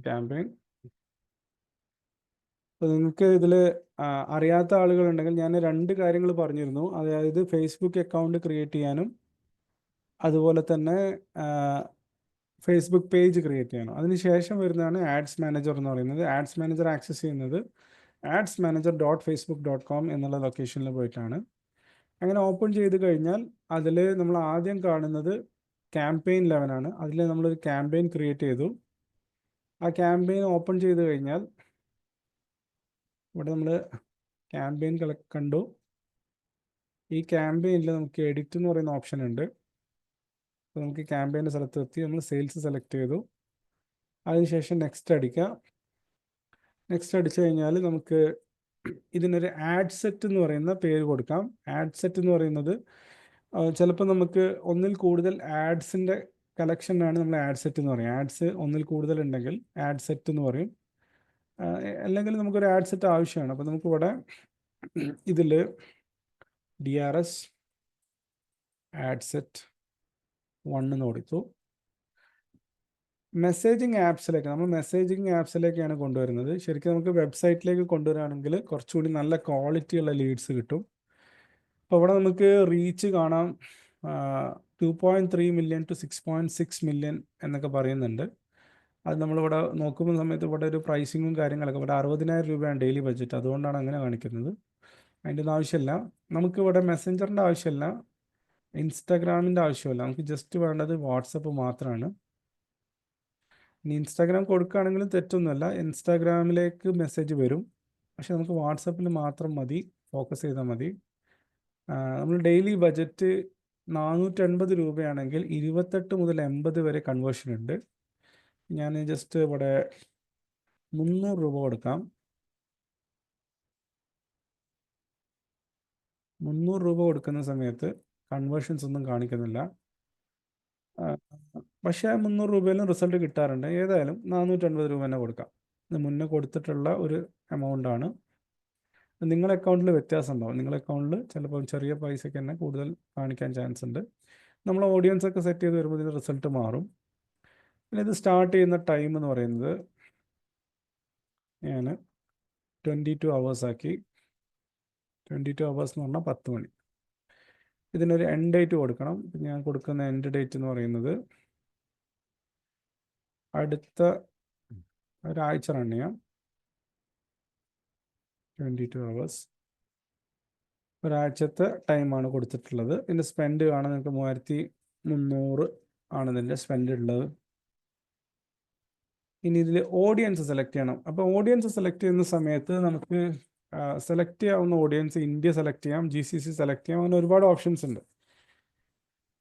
Campaign. അപ്പോൾ നിങ്ങൾക്ക് ഇതിൽ അറിയാത്ത ആളുകളുണ്ടെങ്കിൽ ഞാൻ 2 കാര്യങ്ങൾ പറഞ്ഞിരുന്നു. അതായത് ഫേസ്ബുക്ക് അക്കൗണ്ട് ക്രിയേറ്റ് ചെയ്യാനും അതുപോലെ തന്നെ ഫേസ്ബുക്ക് പേജ് ക്രിയേറ്റ് ചെയ്യണം. അതിനുശേഷം വരുന്നതാണ് ആഡ്സ് മാനേജർ എന്ന് പറയുന്നത്. ആഡ്സ് മാനേജർ ആക്സസ് ചെയ്യുന്നത് adsmanager.facebook.com എന്നുള്ള ലൊക്കേഷനിൽ പോയിട്ടാണ്. അങ്ങനെ ഓപ്പൺ ചെയ്ത് കഴിഞ്ഞാൽ അതിൽ നമ്മൾ ആദ്യം കാണുന്നത് ക്യാമ്പയിൻ 11 ആണ്. അതിൽ നമ്മളൊരു ക്യാമ്പയിൻ ക്രിയേറ്റ് ചെയ്തു. ആ ക്യാമ്പയിൻ ഓപ്പൺ ചെയ്ത് കഴിഞ്ഞാൽ ഇവിടെ നമ്മൾ ക്യാമ്പയിൻ കണ്ടു. ഈ ക്യാമ്പയിനിൽ നമുക്ക് എഡിറ്റ് എന്ന് പറയുന്ന ഓപ്ഷൻ ഉണ്ട്. അപ്പോൾ നമുക്ക് ക്യാമ്പയിൻ്റെ സ്ഥലത്ത് എത്തി നമ്മൾ സെയിൽസ് സെലക്ട് ചെയ്തു. അതിനുശേഷം നെക്സ്റ്റ് അടിക്കുക. നെക്സ്റ്റ് അടിച്ചു കഴിഞ്ഞാൽ നമുക്ക് ഇതിനൊരു ആഡ് സെറ്റ് എന്ന് പറയുന്ന പേര് കൊടുക്കാം. ആഡ് സെറ്റ് എന്ന് പറയുന്നത് ചിലപ്പോൾ നമുക്ക് ഒന്നിൽ കൂടുതൽ ആഡ്സിൻ്റെ കളക്ഷനാണ് നമ്മൾ ആഡ് സെറ്റ് എന്ന് പറയും. ആഡ്സ് ഒന്നിൽ കൂടുതൽ ഉണ്ടെങ്കിൽ ആഡ് സെറ്റ് എന്ന് പറയും. അല്ലെങ്കിൽ നമുക്കൊരു ആഡ് സെറ്റ് ആവശ്യമാണ്. അപ്പോൾ നമുക്കിവിടെ ഇതിൽ DRS ആഡ് സെറ്റ് 1 എന്ന് കൊടുത്തു. മെസ്സേജിങ് ആപ്സിലേക്കാണ് കൊണ്ടുവരുന്നത്. ശരിക്കും നമുക്ക് വെബ്സൈറ്റിലേക്ക് കൊണ്ടുവരികയാണെങ്കിൽ കുറച്ചുകൂടി നല്ല ക്വാളിറ്റിയുള്ള ലീഡ്സ് കിട്ടും. അപ്പോൾ ഇവിടെ നമുക്ക് റീച്ച് കാണാം 2.3 മില്യൺ ടു 6.6 മില്യൺ എന്നൊക്കെ പറയുന്നുണ്ട്. അത് നമ്മളിവിടെ നോക്കുന്ന സമയത്ത് ഇവിടെ ഒരു പ്രൈസിങ്ങും കാര്യങ്ങളൊക്കെ ഇവിടെ 60,000 രൂപയാണ് ഡെയിലി ബഡ്ജറ്റ്. അതുകൊണ്ടാണ് അങ്ങനെ കാണിക്കുന്നത്. അതിൻ്റെ ഒന്നും ആവശ്യമില്ല. നമുക്കിവിടെ മെസ്സഞ്ചറിൻ്റെ ആവശ്യമില്ല, ഇൻസ്റ്റാഗ്രാമിൻ്റെ ആവശ്യമില്ല. നമുക്ക് ജസ്റ്റ് വേണ്ടത് വാട്സപ്പ് മാത്രമാണ്. ഇനി ഇൻസ്റ്റാഗ്രാം കൊടുക്കുകയാണെങ്കിലും തെറ്റൊന്നുമല്ല. ഇൻസ്റ്റാഗ്രാമിലേക്ക് മെസ്സേജ് വരും, പക്ഷെ നമുക്ക് വാട്സപ്പിൽ മാത്രം മതി, ഫോക്കസ് ചെയ്താൽ മതി. നമ്മൾ ഡെയിലി ബഡ്ജറ്റ് 480 രൂപയാണെങ്കിൽ 28 മുതൽ 80 വരെ കൺവേർഷൻ ഉണ്ട്. ഞാൻ ജസ്റ്റ് ഇവിടെ 300 രൂപ കൊടുക്കാം. 300 രൂപ കൊടുക്കുന്ന സമയത്ത് കൺവേർഷൻസ് ഒന്നും കാണിക്കുന്നില്ല. പക്ഷേ 300 രൂപയിലും റിസൾട്ട് കിട്ടാറുണ്ട്. ഏതായാലും 480 രൂപ തന്നെ കൊടുക്കാം. ഇത് മുന്നേ കൊടുത്തിട്ടുള്ള ഒരു എമൗണ്ടാണ്. നിങ്ങളുടെ അക്കൗണ്ടിൽ വ്യത്യാസം ഉണ്ടാവും. നിങ്ങളുടെ അക്കൗണ്ടിൽ ചിലപ്പോൾ ചെറിയ പൈസയ്ക്ക് തന്നെ കൂടുതൽ കാണിക്കാൻ ചാൻസ് ഉണ്ട്. നമ്മൾ ഓഡിയൻസ് ഒക്കെ സെറ്റ് ചെയ്ത് വരുമ്പോൾ ഇതിൻ്റെ റിസൾട്ട് മാറും. പിന്നെ ഇത് സ്റ്റാർട്ട് ചെയ്യുന്ന ടൈം എന്ന് പറയുന്നത് ഞാൻ 22 hours ആക്കി. 22 hours എന്ന് പറഞ്ഞാൽ 10 മണി. ഇതിനൊരു എൻഡ് ഡേറ്റ് കൊടുക്കണം. ഞാൻ കൊടുക്കുന്ന എൻഡ് ഡേറ്റ് എന്ന് പറയുന്നത് അടുത്ത ഒരാഴ്ച റൺ ചെയ്യാം. 22 hours ഒരാഴ്ചത്തെ ടൈമാണ് കൊടുത്തിട്ടുള്ളത്. ഇതിൻ്റെ സ്പെൻഡ് കാണാൻ നിങ്ങൾക്ക് 3300 ആണ് ഇതിൻ്റെ സ്പെൻഡ് ഉള്ളത്. ഇനി ഇതിൽ ഓഡിയൻസ് സെലക്ട് ചെയ്യണം. അപ്പോൾ ഓഡിയൻസ് സെലക്ട് ചെയ്യുന്ന സമയത്ത് നമുക്ക് സെലക്ട് ചെയ്യാവുന്ന ഓഡിയൻസ് ഇന്ത്യ സെലക്ട് ചെയ്യാം, GCC സെലക്ട് ചെയ്യാം, അങ്ങനെ ഒരുപാട് ഓപ്ഷൻസ് ഉണ്ട്.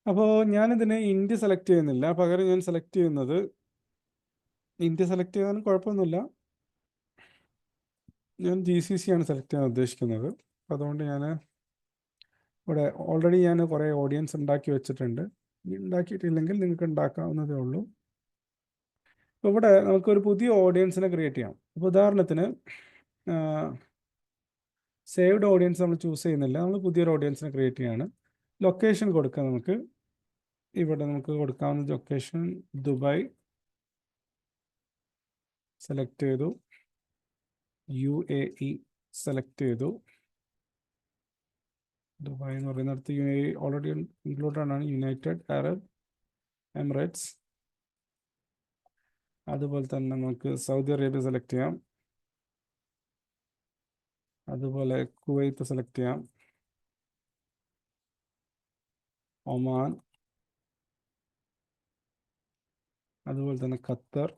അപ്പോൾ ഞാനിതിന് ഇന്ത്യ സെലക്ട് ചെയ്യുന്നില്ല. പകരം ഞാൻ സെലക്ട് ചെയ്യുന്നത്, ഇന്ത്യ സെലക്ട് ചെയ്യാനും കുഴപ്പമൊന്നുമില്ല, ഞാൻ GCC ആണ് സെലക്ട് ചെയ്യാൻ ഉദ്ദേശിക്കുന്നത്. അതുകൊണ്ട് ഞാൻ ഇവിടെ ഓൾറെഡി ഞാൻ കുറേ ഓഡിയൻസ് ഉണ്ടാക്കി വെച്ചിട്ടുണ്ട്. ഉണ്ടാക്കിയിട്ടില്ലെങ്കിൽ നിങ്ങൾക്ക് ഉണ്ടാക്കാവുന്നതേ ഉള്ളൂ. അപ്പോൾ ഇവിടെ നമുക്കൊരു പുതിയ ഓഡിയൻസിനെ ക്രിയേറ്റ് ചെയ്യാം. അപ്പോൾ ഉദാഹരണത്തിന് സേവ്ഡ് ഓഡിയൻസ് നമ്മൾ ചൂസ് ചെയ്യുന്നില്ല, നമ്മൾ പുതിയൊരു ഓഡിയൻസിനെ ക്രിയേറ്റ് ചെയ്യാണ്. ലൊക്കേഷൻ കൊടുക്കാം. നമുക്ക് ഇവിടെ നമുക്ക് കൊടുക്കാവുന്ന ലൊക്കേഷൻ ദുബായ് സെലക്ട് ചെയ്തു, UAE സെലക്ട് ചെയ്തു. ദുബായ് എന്ന് പറയുന്നിടത്ത് UAE ഓൾറെഡി ഇൻക്ലൂഡഡ് ആണ്, യുണൈറ്റഡ് അറബ് എമിറേറ്റ്സ്. അതുപോലെ തന്നെ നമുക്ക് സൗദി അറേബ്യ സെലക്ട് ചെയ്യാം. അതുപോലെ കുവൈത്ത് സെലക്ട് ചെയ്യാം, ഒമാൻ, അതുപോലെ തന്നെ ഖത്തർ,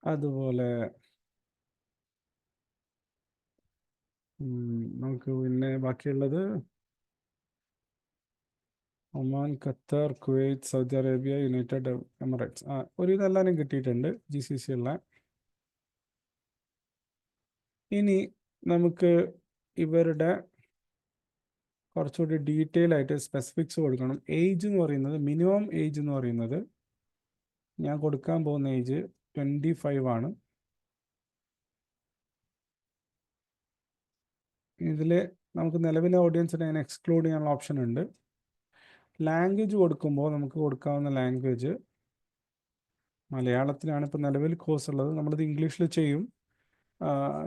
അതുപോലെ നമുക്ക് പിന്നെ ബാക്കിയുള്ളത് Oman, Qatar, Kuwait, Saudi Arabia, United Emirates. ഒരു ഇതെല്ലാവരും കിട്ടിയിട്ടുണ്ട് GCC ഉള്ള. ഇനി നമുക്ക് ഇവരുടെ കുറച്ചുകൂടി ഡീറ്റെയിൽ ആയിട്ട് സ്പെസിഫിക്സ് കൊടുക്കണം. ഏജ് എന്ന് പറയുന്നത്, മിനിമം ഏജ് എന്ന് പറയുന്നത് ഞാൻ കൊടുക്കാൻ പോകുന്ന ഏജ് 25 ആണ്. ഇതിൽ നമുക്ക് നിലവിലെ ഓഡിയൻസിനെ എക്സ്ക്ലൂഡ് ചെയ്യാനുള്ള ഓപ്ഷൻ ഉണ്ട്. ലാംഗ്വേജ് കൊടുക്കുമ്പോൾ നമുക്ക് കൊടുക്കാവുന്ന ലാംഗ്വേജ് മലയാളത്തിലാണ് ഇപ്പോൾ നിലവിൽ കോഴ്സ് ഉള്ളത്. നമ്മളിത് ഇംഗ്ലീഷിൽ ചെയ്യും.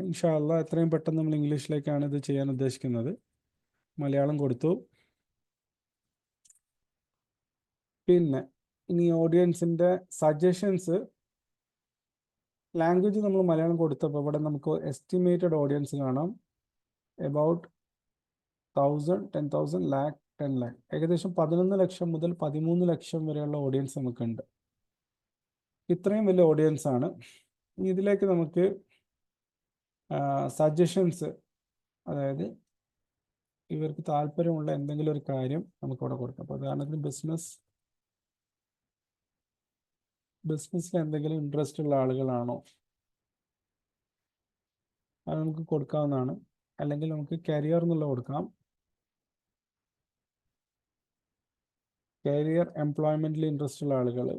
ഇൻഷാ അള്ളാ എത്രയും പെട്ടെന്ന് നമ്മൾ ഇംഗ്ലീഷിലേക്കാണ് ഇത് ചെയ്യാൻ ഉദ്ദേശിക്കുന്നത്. മലയാളം കൊടുത്തു. പിന്നെ ഇനി ഓഡിയൻസിൻ്റെ സജഷൻസ്. ലാംഗ്വേജ് നമ്മൾ മലയാളം കൊടുത്തപ്പോൾ ഇവിടെ നമുക്ക് എസ്റ്റിമേറ്റഡ് ഓഡിയൻസ് കാണാം. എബൌട്ട് 1000, 10,000, ലാക്ക്, 10 ലാക്ക്. ഏകദേശം 11 ലക്ഷം മുതൽ 13 ലക്ഷം വരെയുള്ള ഓഡിയൻസ് നമുക്കുണ്ട്. ഇത്രയും വലിയ ഓഡിയൻസ് ആണ്. ഇതിലേക്ക് നമുക്ക് സജഷൻസ്, അതായത് ഇവർക്ക് താല്പര്യമുള്ള എന്തെങ്കിലും ഒരു കാര്യം നമുക്കിവിടെ കൊടുക്കാം. അപ്പോൾ ഉദാഹരണത്തിന് ബിസിനസ്സിൽ എന്തെങ്കിലും ഇൻട്രസ്റ്റ് ഉള്ള ആളുകളാണോ, അത് നമുക്ക് കൊടുക്കാവുന്നതാണ്. അല്ലെങ്കിൽ നമുക്ക് കരിയർ എന്നുള്ള കൊടുക്കാം. കരിയർ എംപ്ലോയ്മെന്റിൽ ഇൻട്രസ്റ്റ് ഉള്ള ആളുകൾ,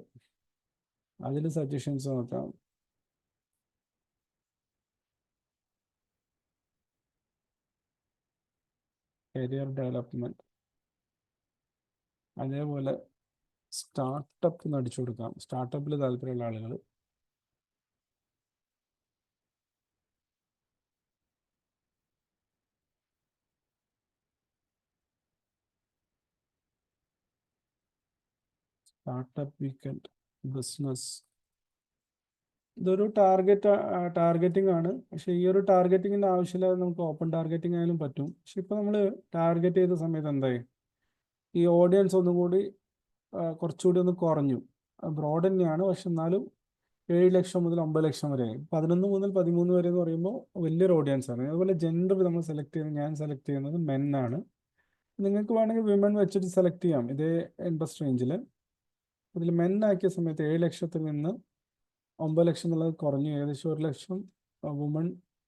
അതിൽ സജഷൻസ് നോക്കാം. Career development. അതേപോലെ സ്റ്റാർട്ടപ്പ് അടിച്ചു കൊടുക്കാം. സ്റ്റാർട്ടപ്പിൽ താല്പര്യമുള്ള ആളുകൾ. Startup weekend, business. ഇതൊരു ടാർഗറ്റിംഗ് ആണ്. പക്ഷേ ഈ ഒരു ടാർഗറ്റിങ്ങിൻ്റെ ആവശ്യമില്ലാതെ നമുക്ക് ഓപ്പൺ ടാർഗറ്റിംഗ് ആയാലും പറ്റും. പക്ഷെ ഇപ്പോൾ നമ്മൾ ടാർഗറ്റ് ചെയ്ത സമയത്ത് എന്തായി, ഈ ഓഡിയൻസ് ഒന്നും കൂടി കുറച്ചുകൂടി ഒന്ന് കുറഞ്ഞു. ബ്രോഡ് തന്നെയാണ്, പക്ഷെ എന്നാലും 7 ലക്ഷം മുതൽ 9 ലക്ഷം വരെ, 11 മുതൽ 13 വരെ എന്ന് പറയുമ്പോൾ വലിയൊരു ഓഡിയൻസ് ആണ്. അതുപോലെ ജെൻഡർ നമ്മൾ സെലക്ട് ചെയ്യുന്നത്, ഞാൻ സെലക്ട് ചെയ്യുന്നത് മെൻ ആണ്. നിങ്ങൾക്ക് വേണമെങ്കിൽ വിമൻ വെച്ചിട്ട് സെലക്ട് ചെയ്യാം ഇതേ ഇൻട്രസ്റ്റ് റേഞ്ചിൽ. അതിൽ മെൻ ആക്കിയ സമയത്ത് 7 ലക്ഷത്തിൽ നിന്ന് 9 ലക്ഷം എന്നുള്ളത് കുറഞ്ഞു. ഏകദേശം 1 ലക്ഷം വുമൺ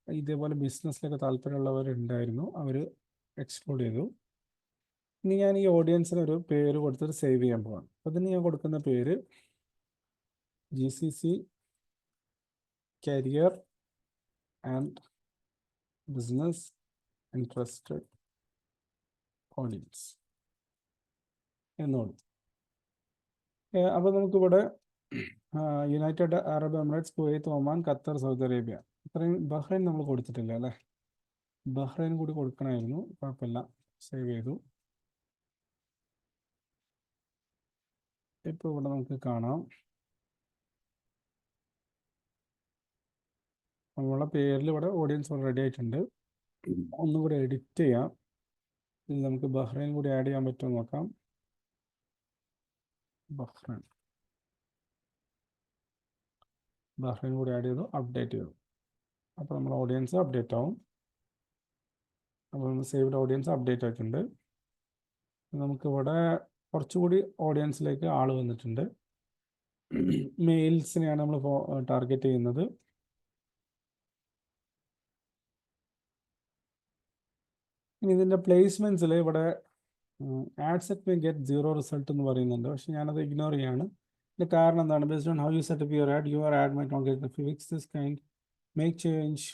ഇതേപോലെ ബിസിനസ്സിലൊക്കെ താല്പര്യമുള്ളവരുണ്ടായിരുന്നു, അവർ എക്സ്ക്ലൂഡ് ചെയ്തു. ഇനി ഞാൻ ഈ ഓഡിയൻസിന് ഒരു പേര് കൊടുത്തിട്ട് സേവ് ചെയ്യാൻ പോവാണ്. അതിന് ഞാൻ കൊടുക്കുന്ന പേര് GCC career and business interested audience എന്നോട്. അപ്പോൾ നമുക്കിവിടെ United Arab Emirates, Kuwait, Oman, Qatar, Saudi Arabia, ഇത്രയും. ബഹ്റൈൻ നമ്മൾ കൊടുത്തിട്ടില്ല അല്ലേ? ബഹ്റൈൻ കൂടി കൊടുക്കണമായിരുന്നു. കുഴപ്പമില്ല, സേവ് ചെയ്തു. ഇപ്പോൾ ഇവിടെ നമുക്ക് കാണാം നമ്മളെ പേരിൽ ഇവിടെ ഓഡിയൻസ് റെഡി ആയിട്ടുണ്ട്. ഒന്നും കൂടി എഡിറ്റ് ചെയ്യാം. ഇതിൽ നമുക്ക് ബഹ്റൈൻ കൂടി ആഡ് ചെയ്യാൻ പറ്റുമോ നോക്കാം. ബഹ്റൈൻ കൂടി ആഡ് ചെയ്തു, അപ്ഡേറ്റ് ചെയ്തു. അപ്പോൾ നമ്മൾ ഓഡിയൻസ് അപ്ഡേറ്റ് ആവും. അപ്പോൾ നമ്മൾ സേവ്ഡ് ഓഡിയൻസ് അപ്ഡേറ്റ് ആയിട്ടുണ്ട്. നമുക്കിവിടെ കുറച്ചുകൂടി ഓഡിയൻസിലേക്ക് ആൾ വന്നിട്ടുണ്ട്. മെയിൽസിനെയാണ് നമ്മൾ ടാർഗറ്റ് ചെയ്യുന്നത്. ഇനി ഇതിൻ്റെ പ്ലേസ്മെൻറ്റ്സിൽ ഇവിടെ ad set may get 0 result എന്ന് പറയുന്നുണ്ട്. പക്ഷെ ഞാനത് ഇഗ്നോർ ചെയ്യാണ്. ഇതിൻ്റെ കാരണം എന്താണ്? Based on how you set up your ad might not get fix this kind, make change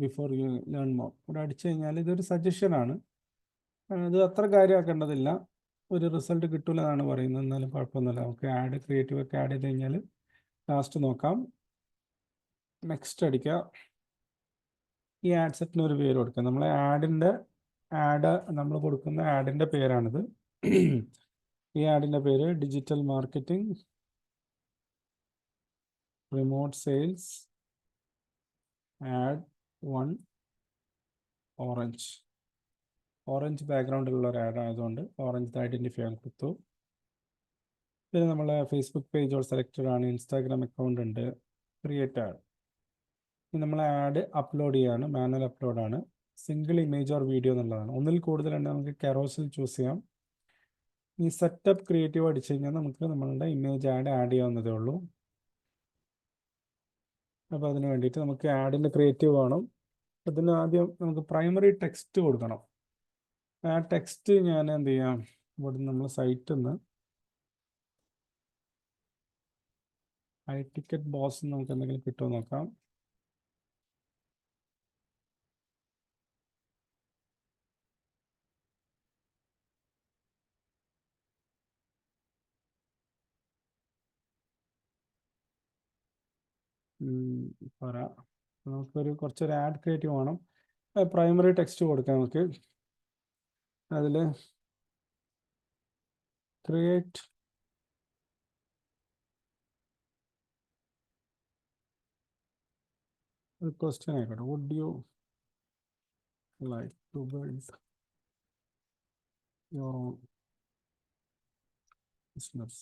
before you learn more. ഇവിടെ അടിച്ചു കഴിഞ്ഞാൽ ഇതൊരു സജഷനാണ്. ഇത് അത്ര കാര്യമാക്കേണ്ടതില്ല. ഒരു റിസൾട്ട് കിട്ടില്ല എന്നാണ് പറയുന്നത്. എന്നാലും കുഴപ്പമൊന്നുമില്ല. നമുക്ക് ആഡ് ക്രിയേറ്റീവൊക്കെ ആഡ് ചെയ്ത് കഴിഞ്ഞാൽ ലാസ്റ്റ് നോക്കാം. നെക്സ്റ്റ് അടിക്കുക. ഈ ആഡ് സെറ്റിന് ഒരു പേര് കൊടുക്കുക. നമ്മളെ നമ്മൾ കൊടുക്കുന്ന ആഡിൻ്റെ പേരാണിത്. ഈ ആഡിൻ്റെ പേര് digital marketing remote sales ad 1 orange ബാക്ക്ഗ്രൗണ്ടിലുള്ള ഒരു ആഡ് ആയതുകൊണ്ട് ഓറഞ്ച് ഐഡൻറ്റിഫൈ ചെയ്യാൻ കൊടുത്തു. പിന്നെ നമ്മളെ ഫേസ്ബുക്ക് പേജ് സെലക്റ്റഡ് ആണ്. ഇൻസ്റ്റാഗ്രാം അക്കൗണ്ട് ഉണ്ട്. Create ad. നമ്മൾ ആഡ് അപ്ലോഡ് ചെയ്യാണ്. മാനുവൽ അപ്ലോഡാണ്. സിംഗിൾ ഇമേജ് ഓർ വീഡിയോ എന്നുള്ളതാണ്. ഒന്നിൽ കൂടുതലുണ്ട്. നമുക്ക് കെറോസിൽ ചൂസ് ചെയ്യാം. ഈ സെറ്റപ്പ് ക്രിയേറ്റീവ് അടിച്ചു കഴിഞ്ഞാൽ നമുക്ക് നമ്മളുടെ ഇമേജ് ആഡ് ചെയ്യാവുന്നതേ ഉള്ളൂ. അപ്പോൾ അതിന് വേണ്ടിയിട്ട് നമുക്ക് ആഡിൻ്റെ ക്രിയേറ്റീവ് വേണം. അതിന് ആദ്യം നമുക്ക് പ്രൈമറി ടെക്സ്റ്റ് കൊടുക്കണം. ആ ടെക്സ്റ്റ് ഞാൻ എന്ത് ചെയ്യാം, ഇവിടെ നമ്മൾ സൈറ്റിൽ നിന്ന് ടിക്കറ്റ് ബോസ് നമുക്ക് എന്തെങ്കിലും കിട്ടുമോ നോക്കാം. പറയാം. കുറച്ചൊരു ആഡ് ക്രിയേറ്റ് വേണം. പ്രൈമറി ടെക്സ്റ്റ് കൊടുക്കാം നമുക്ക്. അതിൽ ക്രിയേറ്റ് ഒരു ക്വസ്റ്റ്യൻ ആയിക്കോട്ടെ. Would you like to build your own business?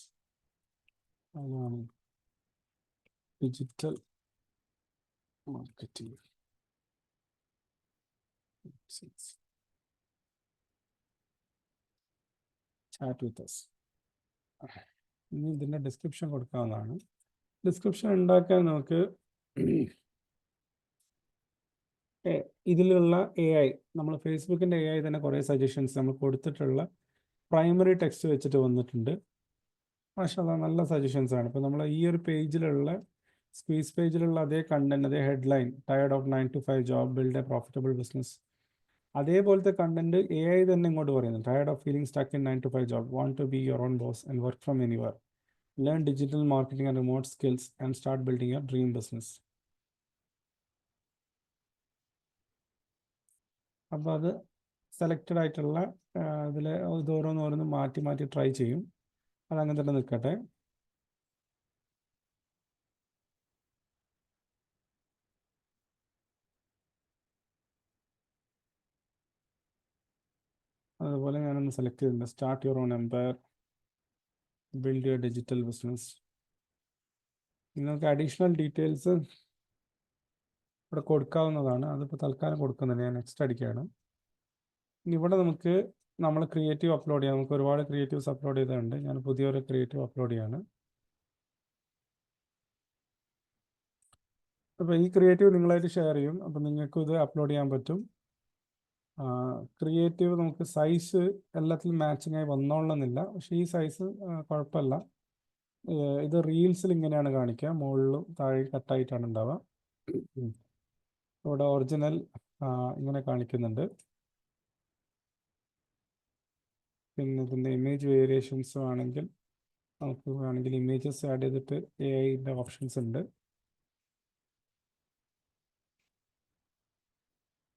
അതാണ് digital marketing. Chat with us. ഇനി ഇതിൻ്റെ ഡിസ്ക്രിപ്ഷൻ കൊടുക്കാവുന്നതാണ്. ഡിസ്ക്രിപ്ഷൻ ഉണ്ടാക്കാൻ നമുക്ക് ഇതിലുള്ള AI, നമ്മൾ ഫേസ്ബുക്കിൻ്റെ AI തന്നെ കുറേ സജഷൻസ് നമ്മൾ കൊടുത്തിട്ടുള്ള പ്രൈമറി ടെക്സ്റ്റ് വെച്ചിട്ട് വന്നിട്ടുണ്ട്. പക്ഷേ നല്ല സജഷൻസ് ആണ്. ഇപ്പോൾ നമ്മൾ ഈ ഒരു പേജിലുള്ള സ്ക്വീസ് പേജിലുള്ള അതേ കണ്ടന്റ്, അതേ headline, tired of 9 to 5 job, build a profitable business, അതേപോലത്തെ കണ്ടന്റ് AI തന്നെ ഇങ്ങോട്ട് പറയുന്നത്. Tired of feeling stuck in 9 to 5 job, want to be your own boss and work from anywhere, learn digital marketing and remote skills and start building your dream business. അപ്പോൾ അത് selected ആയിട്ടുള്ള ഇതിൽ ഓരോന്ന് മാറ്റി മാറ്റി ട്രൈ ചെയ്യും. അതങ്ങനെ തന്നെ നിൽക്കട്ടെ. അതുപോലെ ഞാനൊന്ന് സെലക്ട് ചെയ്തിട്ടുണ്ട്. Start your own empire, build your digital business. നിങ്ങൾക്ക് അഡീഷണൽ ഡീറ്റെയിൽസ് ഇവിടെ കൊടുക്കാവുന്നതാണ്. അതിപ്പോൾ തൽക്കാലം കൊടുക്കുന്നില്ല. ഞാൻ നെക്സ്റ്റ് അടിക്കുകയാണ്. ഇനി ഇവിടെ നമുക്ക് നമ്മൾ ക്രിയേറ്റീവ് അപ്ലോഡ് ചെയ്യാം. നമുക്ക് ഒരുപാട് ക്രിയേറ്റീവ്സ് അപ്ലോഡ് ചെയ്തിട്ടുണ്ട്. ഞാൻ പുതിയൊരു ക്രിയേറ്റീവ് അപ്ലോഡ് ചെയ്യാണ്. അപ്പോൾ ഈ ക്രിയേറ്റീവ് നിങ്ങളായിട്ട് ഷെയർ ചെയ്യും. അപ്പോൾ നിങ്ങൾക്കും ഇത് അപ്ലോഡ് ചെയ്യാൻ പറ്റും. ക്രിയേറ്റീവ് നമുക്ക് സൈസ് എല്ലാത്തിലും മാച്ചിങ് ആയി വന്നോളണമെന്നില്ല. പക്ഷേ ഈ സൈസ് കുഴപ്പമില്ല. ഇത് റീൽസിൽ ഇങ്ങനെയാണ് കാണിക്കുക. മുകളിലും താഴെ കട്ടായിട്ടാണ് ഉണ്ടാവുക. ഇവിടെ ഒറിജിനൽ ഇങ്ങനെ കാണിക്കുന്നുണ്ട്. പിന്നെ ഇതിൻ്റെ ഇമേജ് വേരിയേഷൻസും ആണെങ്കിൽ നമുക്ക് വേണമെങ്കിൽ ഇമേജസ് ആഡ് ചെയ്തിട്ട് AI-ൻ്റെ ഓപ്ഷൻസ് ഉണ്ട്.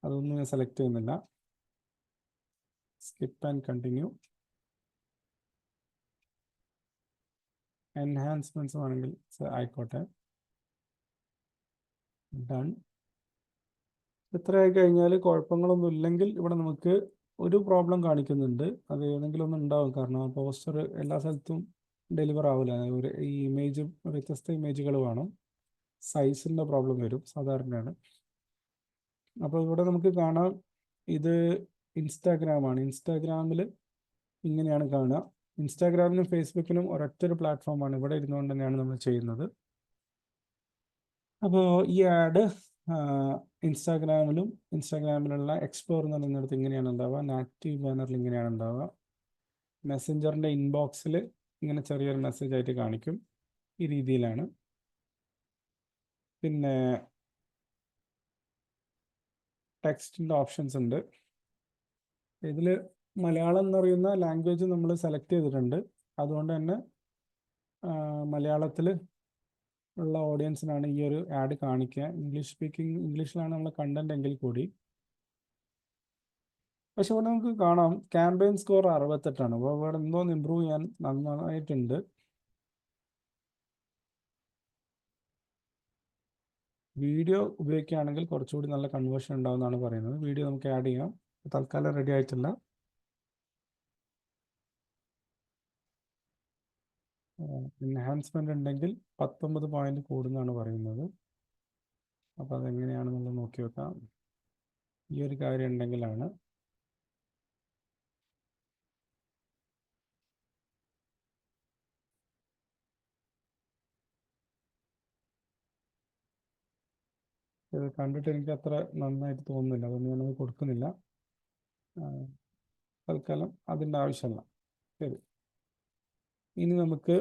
അതൊന്നും ഞാൻ സെലക്ട് ചെയ്യുന്നില്ല. Skip and continue. എൻഹാൻസ്മെൻറ്റ്സ് ആണെങ്കിൽ ആയിക്കോട്ടെ. ഡൺ. ഇത്രയായി കഴിഞ്ഞാൽ കുഴപ്പങ്ങളൊന്നും ഇല്ലെങ്കിൽ ഇവിടെ നമുക്ക് ഒരു പ്രോബ്ലം കാണിക്കുന്നുണ്ട്. അത് ഏതെങ്കിലും ഒന്നും ഉണ്ടാവും. കാരണം പോസ്റ്റർ എല്ലാ സ്ഥലത്തും ഡെലിവർ ആവില്ല. ഈ ഇമേജും വ്യത്യസ്ത ഇമേജുകൾ വേണം. സൈസിൻ്റെ പ്രോബ്ലം വരും, സാധാരണയാണ്. അപ്പോൾ ഇവിടെ നമുക്ക് കാണാം ഇത് ഇൻസ്റ്റാഗ്രാമാണ്. ഇൻസ്റ്റാഗ്രാമിൽ ഇങ്ങനെയാണ് കാണുക. ഇൻസ്റ്റാഗ്രാമിനും ഫേസ്ബുക്കിനും ഒരൊറ്റൊരു പ്ലാറ്റ്ഫോമാണ്. ഇവിടെ ഇരുന്നുകൊണ്ട് തന്നെയാണ് നമ്മൾ ചെയ്യുന്നത്. അപ്പോൾ ഈ ആഡ് ഇൻസ്റ്റാഗ്രാമിലുള്ള എക്സ്പ്ലോർ എന്ന് പറയുന്നിടത്ത് ഇങ്ങനെയാണ് ഉണ്ടാവുക. നാറ്റീവ് ബാനറിൽ ഇങ്ങനെയാണ് ഉണ്ടാവുക. മെസ്സഞ്ചറിൻ്റെ ഇൻബോക്സിൽ ഇങ്ങനെ ചെറിയൊരു മെസ്സേജ് ആയിട്ട് കാണിക്കും. ഈ രീതിയിലാണ്. പിന്നെ ടെക്സ്റ്റിൻ്റെ ഓപ്ഷൻസ് ഉണ്ട്. ഇതിൽ മലയാളം എന്ന് പറയുന്ന ലാംഗ്വേജ് നമ്മൾ സെലക്ട് ചെയ്തിട്ടുണ്ട്. അതുകൊണ്ട് തന്നെ മലയാളത്തിൽ ഉള്ള ഓഡിയൻസിനാണ് ഈ ഒരു ആഡ് കാണിക്കുക. ഇംഗ്ലീഷിലാണ് നമ്മൾ കണ്ടന്റ് എങ്കിൽ കൂടി. പക്ഷെ ഇവിടെ നമുക്ക് കാണാം ക്യാമ്പയിൻ സ്കോർ 68ആണ്. അപ്പോൾ ഇവിടെ എന്തോന്ന് ഇമ്പ്രൂവ് ചെയ്യാൻ നന്നായിട്ടുണ്ട്. വീഡിയോ ഉപയോഗിക്കുകയാണെങ്കിൽ കുറച്ചുകൂടി നല്ല കൺവേർഷൻ ഉണ്ടാവുമെന്നാണ് പറയുന്നത്. വീഡിയോ നമുക്ക് ആഡ് ചെയ്യാം. തൽക്കാലം റെഡി ആയിട്ടില്ല. എൻഹാൻസ്മെൻ്റ് ഉണ്ടെങ്കിൽ 19 പോയിന്റ് കൂടുന്നാണ് പറയുന്നത്. അപ്പോൾ അതെങ്ങനെയാണെന്നുള്ളത് നോക്കി വെക്കാം. ഈ ഒരു കാര്യം ഉണ്ടെങ്കിലാണ്. ഇത് കണ്ടിട്ട് എനിക്ക് അത്ര നന്നായിട്ട് തോന്നുന്നില്ല. അതൊന്നും ഞാനത് കൊടുക്കുന്നില്ല. തൽക്കാലം അതിൻ്റെ ആവശ്യമില്ല. ശരി. ഇനി നമുക്ക്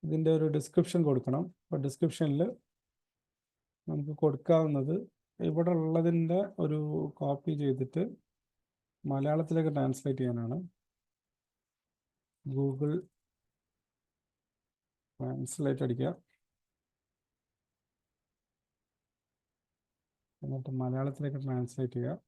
ഇതിൻ്റെ ഒരു ഡിസ്ക്രിപ്ഷൻ കൊടുക്കണം. അപ്പോൾ ഡിസ്ക്രിപ്ഷനിൽ നമുക്ക് കൊടുക്കാവുന്നത് ഇവിടെ ഉള്ളതിൻ്റെ ഒരു കോപ്പി ചെയ്തിട്ട് മലയാളത്തിലേക്ക് ട്രാൻസ്ലേറ്റ് ചെയ്യാനാണ്. ഗൂഗിൾ ട്രാൻസ്ലേറ്റ് അടിക്കുക, എന്നിട്ട് മലയാളത്തിലേക്ക് ട്രാൻസ്ലേറ്റ് ചെയ്യുക.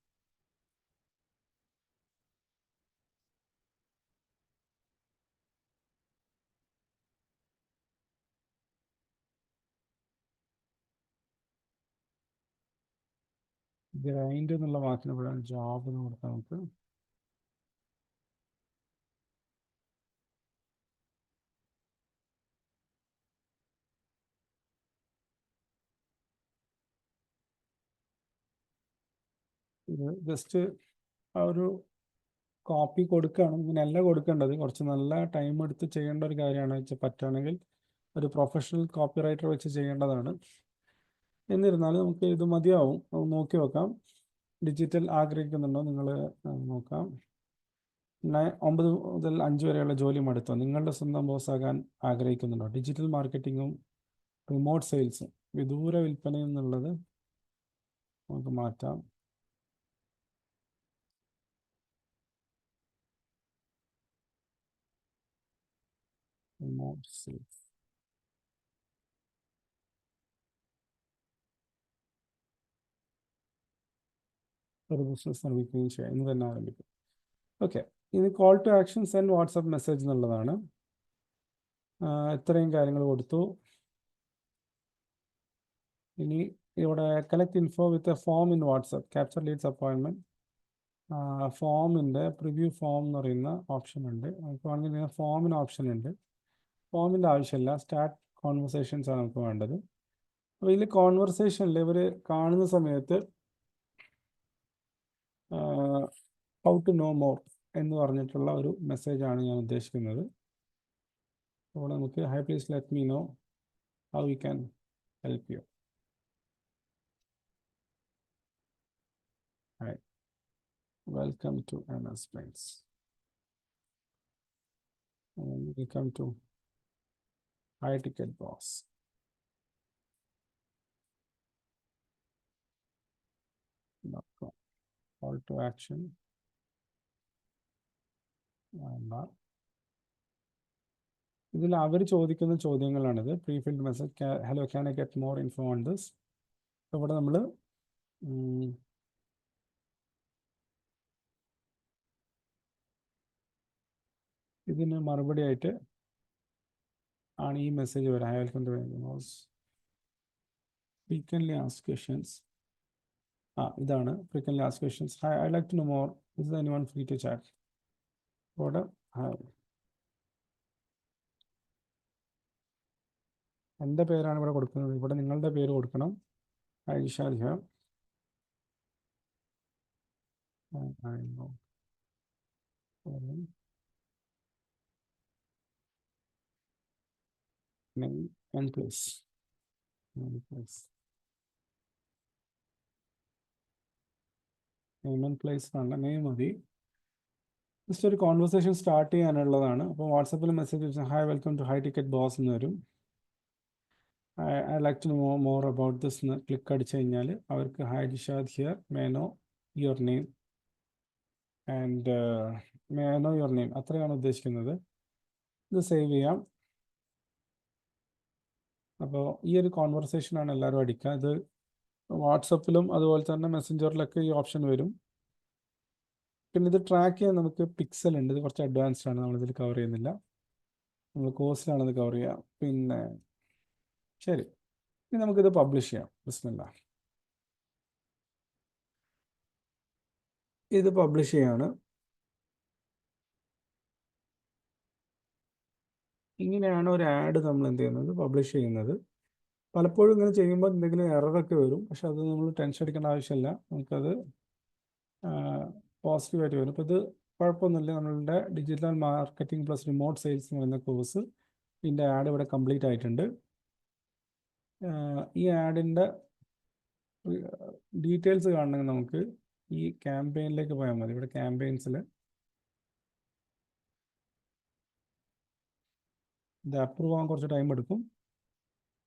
ഗ്രൈൻഡ് എന്നുള്ള വാക്കിന് ഇവിടെ ജോബ് എന്ന് കൊടുക്കാം നമുക്ക്. ഇത് ജസ്റ്റ് ആ ഒരു കോപ്പി കൊടുക്കുകയാണ്. ഇങ്ങനെയല്ല കൊടുക്കേണ്ടത്, കുറച്ച് നല്ല ടൈം എടുത്ത് ചെയ്യേണ്ട ഒരു കാര്യമാണ്. പറ്റുകയാണെങ്കിൽ ഒരു പ്രൊഫഷണൽ കോപ്പി റൈറ്റർ വെച്ച് ചെയ്യേണ്ടതാണ്. എന്നിരുന്നാലും നമുക്ക് ഇത് മതിയാവും. നോക്കി നോക്കാം. ഡിജിറ്റൽ ആഗ്രഹിക്കുന്നുണ്ടോ നിങ്ങൾ നോക്കാം. 9 മുതൽ 5 വരെയുള്ള ജോലി മടുത്തോ? നിങ്ങളുടെ സ്വന്തം ബോസ് ആകാൻ ആഗ്രഹിക്കുന്നുണ്ടോ? ഡിജിറ്റൽ മാർക്കറ്റിങ്ങും റിമോട്ട് സെയിൽസും, വിദൂര വിൽപ്പനയും എന്നുള്ളത് നമുക്ക് മാറ്റാം. റിമോട്ട് സെയിൽസ്, ഒരു ബിസിനസ് നിർമ്മിക്കുകയും ചെയ്യാം. ഇന്ന് തന്നെ ആരംഭിക്കും. ഓക്കെ, ഇനി call to action send WhatsApp message എന്നുള്ളതാണ്. ഇത്രയും കാര്യങ്ങൾ കൊടുത്തു. ഇനി ഇവിടെ collect info with a form in WhatsApp, capture leads appointment. ഫോമിൻ്റെ പ്രിവ്യൂ ഫോം എന്ന് പറയുന്ന ഓപ്ഷൻ ഉണ്ട്. നമുക്ക് വേണമെങ്കിൽ ഫോമിന് ഓപ്ഷൻ ഉണ്ട്. ഫോമിൻ്റെ ആവശ്യമില്ല, സ്റ്റാർട്ട് കോൺവെർസേഷൻസ് ആണ് നമുക്ക് വേണ്ടത്. അപ്പോൾ ഇതിൽ കോൺവെർസേഷനിൽ ഇവർ കാണുന്ന സമയത്ത് ഹൗ ടു നോ മോർ എന്ന് പറഞ്ഞിട്ടുള്ള ഒരു മെസ്സേജാണ് ഞാൻ ഉദ്ദേശിക്കുന്നത്. അപ്പോൾ നമുക്ക് hi please let me know how we can help you. Hi, welcome to MS Plains. Welcome to High Ticket Boss. Call to action. ഇതിൽ അവർ ചോദിക്കുന്ന ചോദ്യങ്ങളാണിത്. Prefilled message, hello can I get more info on this. ഇവിടെ നമ്മൾ ഇതിന് മറുപടി ആയിട്ട് ആണ് ഈ മെസ്സേജ് വരാം. I welcome to frequently asked questions. ഇതാണ് frequently asked questions. Hi, I like to know more, is anyone free to chat. ഇവിടെ എൻ്റെ പേരാണ് ഇവിടെ കൊടുക്കുന്നത്. ഇവിടെ നിങ്ങളുടെ പേര് കൊടുക്കണം. Aishad here. Name and place. Name and place വേണ്ട, നെയിം മതി. ജസ്റ്റ് ഒരു കോൺവെർസേഷൻ സ്റ്റാർട്ട് ചെയ്യാനുള്ളതാണ്. അപ്പോൾ വാട്സപ്പിൽ message hi welcome to high ticket boss എന്ന് വരും. I like to know more about this എന്ന് ക്ലിക്ക് അടിച്ചു കഴിഞ്ഞാൽ അവർക്ക് hi Jishad here, may know your name and may know your name, അത്രയാണ് ഉദ്ദേശിക്കുന്നത്. ഇത് സേവ് ചെയ്യാം. അപ്പോൾ ഈ ഒരു കോൺവെർസേഷനാണ് എല്ലാവരും അടിക്കുക. ഇത് വാട്സപ്പിലും അതുപോലെ തന്നെ മെസ്സഞ്ചറിലൊക്കെ ഈ ഓപ്ഷൻ വരും. പിന്നെ ഇത് ട്രാക്ക് ചെയ്യാൻ നമുക്ക് പിക്സൽ ഉണ്ട്. ഇത് കുറച്ച് അഡ്വാൻസ്ഡ് ആണ്, നമ്മളിതിൽ കവർ ചെയ്യുന്നില്ല. നമ്മൾ കോഴ്സിലാണ് ഇത് കവർ ചെയ്യുക. പിന്നെ ശരി, ഇനി നമുക്കിത് പബ്ലിഷ് ചെയ്യാം. ബിസ്മില്ലാ, ഇത് പബ്ലിഷ് ചെയ്യാണ്. ഇങ്ങനെയാണ് ഒരു ആഡ് നമ്മൾ എന്ത് ചെയ്യുന്നത്, പബ്ലിഷ് ചെയ്യുന്നത്. പലപ്പോഴും ഇങ്ങനെ ചെയ്യുമ്പോൾ എന്തെങ്കിലും എററൊക്കെ വരും, പക്ഷെ അത് നമ്മൾ ടെൻഷൻ അടിക്കേണ്ട ആവശ്യമില്ല. നമുക്കത് പോസിറ്റീവായിട്ട് വരും. അപ്പോൾ ഇത് കുഴപ്പമൊന്നുമില്ല. നമ്മളുടെ digital marketing plus remote sales എന്ന് പറയുന്ന കോഴ്സ്, ഇതിൻ്റെ ആഡ് ഇവിടെ കംപ്ലീറ്റ് ആയിട്ടുണ്ട്. ഈ ആഡിൻ്റെ ഡീറ്റെയിൽസ് കാണണമെങ്കിൽ നമുക്ക് ഈ ക്യാമ്പയിനിലേക്ക് പോയാൽ മതി. ഇവിടെ ക്യാമ്പയിൻസിൽ ഇത് അപ്രൂവ് ആകാൻ കുറച്ച് ടൈം എടുക്കും.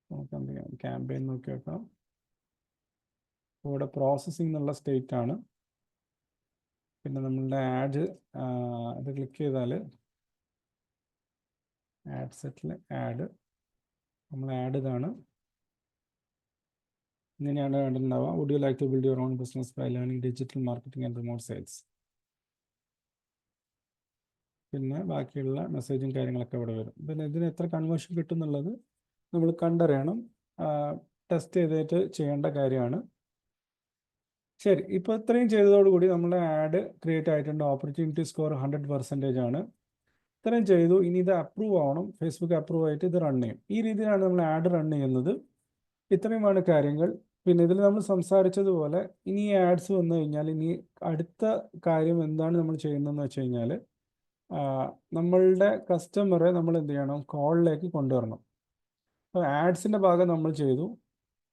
നമുക്ക് എന്ത് ചെയ്യാം, ക്യാമ്പയിൻ നോക്കി വെക്കാം. ഇവിടെ പ്രോസസ്സിംഗ് എന്നുള്ള സ്റ്റേറ്റ് ആണ്. പിന്നെ നമ്മളുടെ ആഡ് ഇത് ക്ലിക്ക് ചെയ്താൽ ആഡ് സെറ്റിൽ ആഡ് നമ്മൾ ആഡ് ഇതാണ്. ഇങ്ങനെയാണ് കണ്ടിട്ടുണ്ടാവുക. Would you like to build your own business by learning digital marketing and remote sales. പിന്നെ ബാക്കിയുള്ള മെസ്സേജും കാര്യങ്ങളൊക്കെ ഇവിടെ വരും. പിന്നെ ഇതിന് എത്ര കൺവേർഷൻ കിട്ടും എന്നുള്ളത് നമ്മൾ കണ്ടറിയണം. ടെസ്റ്റ് ചെയ്തിട്ട് ചെയ്യേണ്ട കാര്യമാണ്. ശരി, ഇപ്പോൾ ഇത്രയും ചെയ്തതോടുകൂടി നമ്മുടെ ആഡ് ക്രിയേറ്റ് ആയിട്ടുണ്ട്. ഓപ്പർച്യൂണിറ്റി സ്കോർ 100% ആണ്. ഇത്രയും ചെയ്തു. ഇനി ഇത് അപ്രൂവ് ആവണം. ഫേസ്ബുക്ക് അപ്രൂവ് ആയിട്ട് ഇത് റൺ ചെയ്യും. ഈ രീതിയിലാണ് നമ്മൾ ആഡ് റൺ ചെയ്യുന്നത്. ഇത്രയുമാണ് കാര്യങ്ങൾ. പിന്നെ ഇതിൽ നമ്മൾ സംസാരിച്ചതുപോലെ ഇനി ഈ ആഡ്സ് വന്നു കഴിഞ്ഞാൽ ഇനി അടുത്ത കാര്യം എന്താണ് നമ്മൾ ചെയ്യുന്നതെന്ന് വെച്ച് കഴിഞ്ഞാൽ നമ്മളുടെ കസ്റ്റമറെ നമ്മൾ എന്ത് ചെയ്യണം, കോളിലേക്ക് കൊണ്ടുവരണം. അപ്പോൾ ആഡ്സിൻ്റെ ഭാഗം നമ്മൾ ചെയ്തു.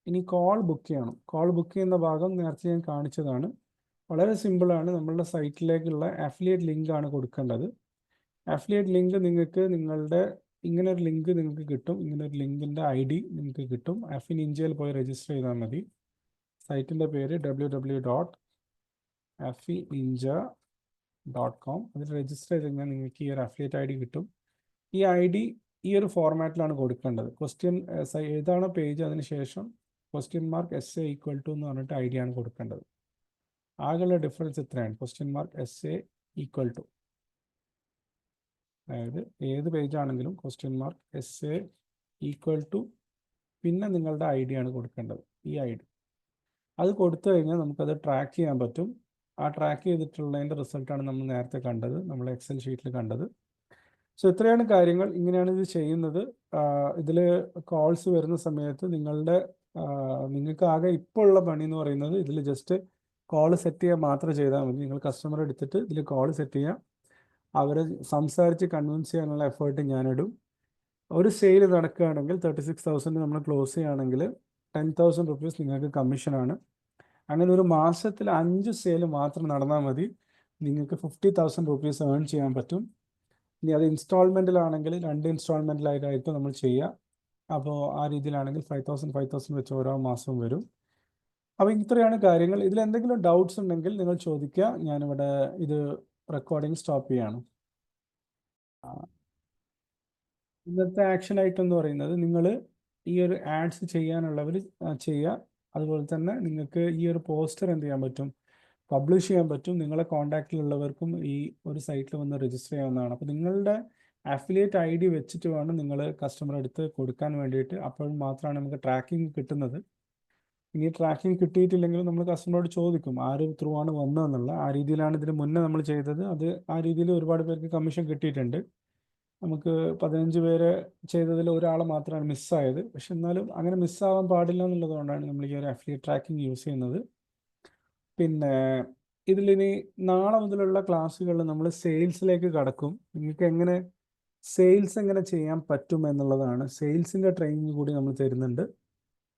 ഇനി കോൾ ബുക്ക് ചെയ്യണം. കോൾ ബുക്ക് ചെയ്യുന്ന ഭാഗം നേരത്തെ ഞാൻ കാണിച്ചതാണ്. വളരെ സിമ്പിളാണ്. നമ്മളുടെ സൈറ്റിലേക്കുള്ള അഫിലിയേറ്റ് ലിങ്ക് ആണ് കൊടുക്കേണ്ടത്. അഫിലിയേറ്റ് ലിങ്ക് നിങ്ങൾക്ക് നിങ്ങളുടെ ഇങ്ങനെ ഒരു ലിങ്ക് നിങ്ങൾക്ക് കിട്ടും. ഇങ്ങനെ ഒരു ലിങ്കിൻ്റെ ID നിങ്ങൾക്ക് കിട്ടും. അഫിനിഞ്ചയിൽ പോയി രജിസ്റ്റർ ചെയ്താൽ മതി. സൈറ്റിൻ്റെ പേര് www.afininja.com. അതിൽ രജിസ്റ്റർ ചെയ്ത് കഴിഞ്ഞാൽ നിങ്ങൾക്ക് ഈ ഒരു അഫിലിയേറ്റ് ID കിട്ടും. ഈ ID ഈ ഒരു ഫോർമാറ്റിലാണ് കൊടുക്കേണ്ടത്. ക്വസ്റ്റ്യൻ ഏതാണ് പേജ്, അതിന് ശേഷം $SA = എന്ന് പറഞ്ഞിട്ട് ID ആണ് കൊടുക്കേണ്ടത്. ആകെയുള്ള ഡിഫറൻസ് ഇത്രയാണ്. $SA = അതായത് ഏത് പേജ് ആണെങ്കിലും $SA = പിന്നെ നിങ്ങളുടെ ID ആണ് കൊടുക്കേണ്ടത്. ഈ ID അത് കൊടുത്തു കഴിഞ്ഞാൽ നമുക്കത് ട്രാക്ക് ചെയ്യാൻ പറ്റും. ആ ട്രാക്ക് ചെയ്തിട്ടുള്ളതിൻ്റെ റിസൾട്ടാണ് നമ്മൾ നേരത്തെ കണ്ടത്, നമ്മൾ എക്സൽ ഷീറ്റിൽ കണ്ടത്. സോ ഇത്രയാണ് കാര്യങ്ങൾ. ഇങ്ങനെയാണ് ഇത് ചെയ്യുന്നത്. ഇതിൽ കോൾസ് വരുന്ന സമയത്ത് നിങ്ങൾക്ക് ആകെ ഇപ്പോൾ ഉള്ള പണി എന്ന് പറയുന്നത് ഇതിൽ ജസ്റ്റ് കോൾ സെറ്റ് ചെയ്യുക മാത്രം ചെയ്താൽ മതി. നിങ്ങൾ കസ്റ്റമർ എടുത്തിട്ട് ഇതിൽ കോൾ സെറ്റ് ചെയ്യുക, അവരെ സംസാരിച്ച് കൺവിൻസ് ചെയ്യാനുള്ള എഫേർട്ട് ഞാനിടും. ഒരു സെയിൽ നടക്കുകയാണെങ്കിൽ 36,000 നമ്മൾ ക്ലോസ് ചെയ്യുകയാണെങ്കിൽ 10,000 rupees നിങ്ങൾക്ക് കമ്മീഷനാണ്. അങ്ങനെ ഒരു മാസത്തിൽ 5 സെയിൽ മാത്രം നടന്നാൽ മതി, നിങ്ങൾക്ക് 50,000 rupees ഏൺ ചെയ്യാൻ പറ്റും. ഇനി അത് ഇൻസ്റ്റാൾമെൻറ്റിലാണെങ്കിൽ 2 ഇൻസ്റ്റാൾമെൻറ്റിലായിട്ടായിരിക്കും നമ്മൾ ചെയ്യുക. അപ്പോൾ ആ രീതിയിലാണെങ്കിൽ 5,000 വെച്ച് ഓരോ മാസവും വരും. അപ്പോൾ ഇത്രയാണ് കാര്യങ്ങൾ. ഇതിൽ എന്തെങ്കിലും ഡൗട്ട്സ് ഉണ്ടെങ്കിൽ നിങ്ങൾ ചോദിക്കുക. ഞാനിവിടെ ഇത് റെക്കോർഡിംഗ് സ്റ്റോപ്പ് ചെയ്യാണ്. ഇന്നത്തെ ആക്ഷൻ ഐറ്റം എന്ന് പറയുന്നത് നിങ്ങൾ ഈ ഒരു ആഡ്സ് ചെയ്യാനുള്ളവർ ചെയ്യുക. അതുപോലെ തന്നെ നിങ്ങൾക്ക് ഈ ഒരു പോസ്റ്റർ എന്ത് ചെയ്യാൻ പറ്റും, പബ്ലിഷ് ചെയ്യാൻ പറ്റും. നിങ്ങളെ കോൺടാക്റ്റിലുള്ളവർക്കും ഈ ഒരു സൈറ്റിൽ വന്ന് രജിസ്റ്റർ ചെയ്യാവുന്നതാണ്. അപ്പോൾ നിങ്ങളുടെ അഫിലിയേറ്റ് ID വെച്ചിട്ട് വേണം നിങ്ങൾ കസ്റ്റമർ അടുത്ത് കൊടുക്കാൻ വേണ്ടിയിട്ട്. അപ്പോൾ മാത്രമാണ് നമുക്ക് ട്രാക്കിംഗ് കിട്ടുന്നത്. ഇനി ട്രാക്കിംഗ് കിട്ടിയിട്ടില്ലെങ്കിൽ നമ്മൾ കസ്റ്റമറോട് ചോദിക്കും ആര് ത്രൂ ആണ് വന്നതെന്നുള്ള. ആ രീതിയിലാണ് ഇതിന് മുന്നേ നമ്മൾ ചെയ്തത്. ആ രീതിയിൽ ഒരുപാട് പേർക്ക് കമ്മീഷൻ കിട്ടിയിട്ടുണ്ട്. നമുക്ക് 15 പേര് ചെയ്തതിൽ ഒരാൾ മാത്രമാണ് മിസ്സായത്. പക്ഷെ എന്നാലും അങ്ങനെ മിസ്സാവാൻ പാടില്ല എന്നുള്ളതുകൊണ്ടാണ് നമ്മൾ ഈ ഒരു അഫിലിയേറ്റ് ട്രാക്കിംഗ് യൂസ് ചെയ്യുന്നത്. പിന്നെ ഇതിലിനി നാളെ മുതലുള്ള ക്ലാസ്സുകളിൽ നമ്മൾ സെയിൽസിലേക്ക് കടക്കും. നിങ്ങൾക്ക് എങ്ങനെ സെയിൽസ് എങ്ങനെ ചെയ്യാൻ പറ്റും എന്നുള്ളതാണ്. സെയിൽസിൻ്റെ ട്രെയിനിങ് കൂടി നമ്മൾ തരുന്നുണ്ട്.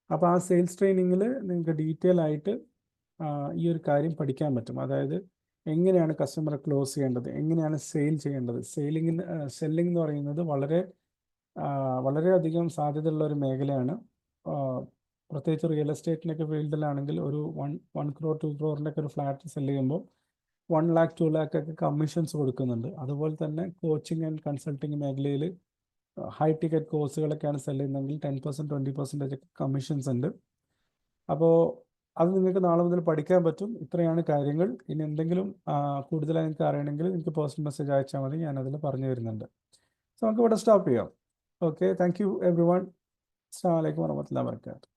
അപ്പോൾ ആ സെയിൽസ് ട്രെയിനിങ്ങിൽ നിങ്ങൾക്ക് ഡീറ്റെയിൽ ആയിട്ട് ഈ ഒരു കാര്യം പഠിക്കാൻ പറ്റും. അതായത് എങ്ങനെയാണ് കസ്റ്റമറെ ക്ലോസ് ചെയ്യേണ്ടത്, എങ്ങനെയാണ് സെയിൽ ചെയ്യേണ്ടത്. സെല്ലിംഗ് എന്ന് പറയുന്നത് വളരെയധികം സാധ്യതയുള്ള ഒരു മേഖലയാണ്. പ്രത്യേകിച്ച് റിയൽ എസ്റ്റേറ്റിൻ്റെയൊക്കെ ഫീൽഡിലാണെങ്കിൽ ഒരു 1 crore 2 crore ഒരു ഫ്ലാറ്റ് സെല് ചെയ്യുമ്പോൾ 1 lakh 2 lakh ഒക്കെ കമ്മീഷൻസ് കൊടുക്കുന്നുണ്ട്. അതുപോലെ തന്നെ കോച്ചിങ് ആൻഡ് കൺസൾട്ടിങ് മേഖലയിൽ ഹൈ ടിക്കറ്റ് കോഴ്സുകളൊക്കെയാണ് സെല് ചെയ്യുന്നതെങ്കിൽ 10% 20% കമ്മീഷൻസ് ഉണ്ട്. അപ്പോൾ അത് നിങ്ങൾക്ക് നാളെ മുതൽ പഠിക്കാൻ പറ്റും. ഇത്രയാണ് കാര്യങ്ങൾ. ഇനി എന്തെങ്കിലും കൂടുതലായി നിങ്ങൾക്ക് അറിയണമെങ്കിൽ എനിക്ക് പേഴ്സണൽ മെസ്സേജ് അയച്ചാൽ മതി, ഞാനതിൽ പറഞ്ഞു തരുന്നുണ്ട്. സോ നമുക്ക് ഇവിടെ സ്റ്റോപ്പ് ചെയ്യാം. Okay, thank you every one. അസ്സലാമു അലൈക്കും വറഹ്മത്തുള്ളാഹി വബറകാതുഹു.